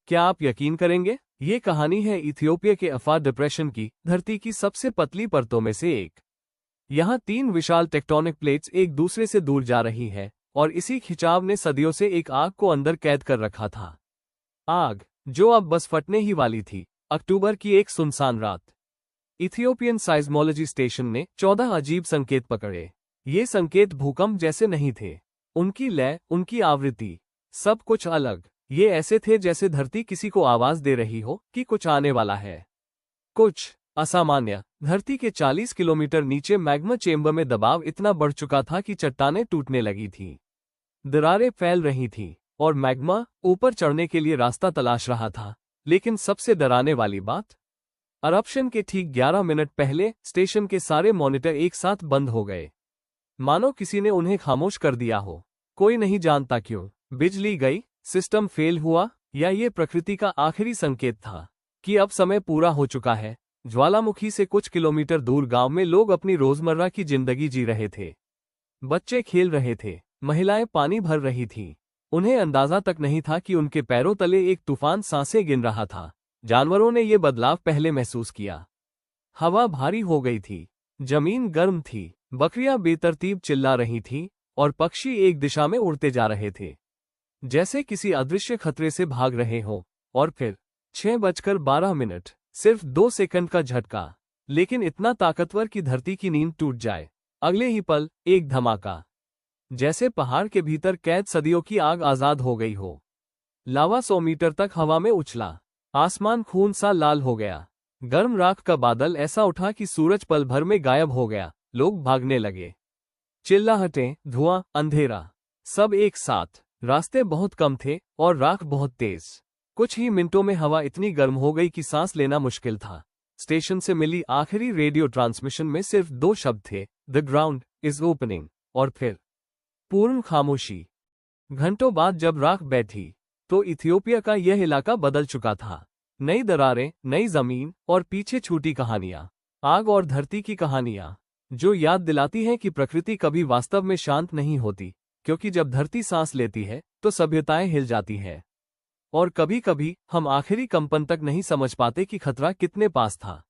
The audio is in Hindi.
क्या आप यकीन करेंगे? ये कहानी है इथियोपिया के अफार डिप्रेशन की, धरती की सबसे पतली परतों में से एक। यहाँ 3 विशाल टेक्टोनिक प्लेट्स एक दूसरे से दूर जा रही है और इसी खिंचाव ने सदियों से एक आग को अंदर कैद कर रखा था। आग जो अब बस फटने ही वाली थी। अक्टूबर की एक सुनसान रात। इथियोपियन साइज्मोलॉजी स्टेशन ने 14 अजीब संकेत पकड़े। ये संकेत भूकंप जैसे नहीं थे। उनकी लय, उनकी आवृत्ति, सब कुछ अलग। ये ऐसे थे जैसे धरती किसी को आवाज दे रही हो कि कुछ आने वाला है। कुछ असामान्य। धरती के 40 किलोमीटर नीचे मैग्मा चेंबर में दबाव इतना बढ़ चुका था कि चट्टानें टूटने लगी थीं। दरारें फैल रही थीं और मैग्मा ऊपर चढ़ने के लिए रास्ता तलाश रहा था। लेकिन सबसे डराने वाली बात, अरप्शन के ठीक 11 मिनट पहले स्टेशन के सारे मॉनिटर एक साथ बंद हो गए, मानो किसी ने उन्हें खामोश कर दिया हो। कोई नहीं जानता क्यों। बिजली गई, सिस्टम फेल हुआ, या ये प्रकृति का आखिरी संकेत था कि अब समय पूरा हो चुका है। ज्वालामुखी से कुछ किलोमीटर दूर गांव में लोग अपनी रोजमर्रा की जिंदगी जी रहे थे। बच्चे खेल रहे थे, महिलाएं पानी भर रही थीं। उन्हें अंदाजा तक नहीं था कि उनके पैरों तले एक तूफान सांसें गिन रहा था। जानवरों ने ये बदलाव पहले महसूस किया। हवा भारी हो गई थी, जमीन गर्म थी, बकरियां बेतरतीब चिल्ला रही थीं और पक्षी एक दिशा में उड़ते जा रहे थे, जैसे किसी अदृश्य खतरे से भाग रहे हों। और फिर 6:12, सिर्फ 2 सेकंड का झटका, लेकिन इतना ताकतवर कि धरती की नींद टूट जाए। अगले ही पल एक धमाका, जैसे पहाड़ के भीतर कैद सदियों की आग आजाद हो गई हो। लावा 100 मीटर तक हवा में उछला। आसमान खून सा लाल हो गया। गर्म राख का बादल ऐसा उठा कि सूरज पल भर में गायब हो गया। लोग भागने लगे। चिल्लाहटें, धुआं, अंधेरा, सब एक साथ। रास्ते बहुत कम थे और राख बहुत तेज। कुछ ही मिनटों में हवा इतनी गर्म हो गई कि सांस लेना मुश्किल था। स्टेशन से मिली आखिरी रेडियो ट्रांसमिशन में सिर्फ 2 शब्द थे, द ग्राउंड इज ओपनिंग, और फिर पूर्ण खामोशी। घंटों बाद जब राख बैठी तो इथियोपिया का यह इलाका बदल चुका था। नई दरारें, नई जमीन और पीछे छूटी कहानियां। आग और धरती की कहानियां, जो याद दिलाती हैं कि प्रकृति कभी वास्तव में शांत नहीं होती, क्योंकि जब धरती सांस लेती है तो सभ्यताएं हिल जाती हैं। और कभी कभी हम आखिरी कंपन तक नहीं समझ पाते कि खतरा कितने पास था।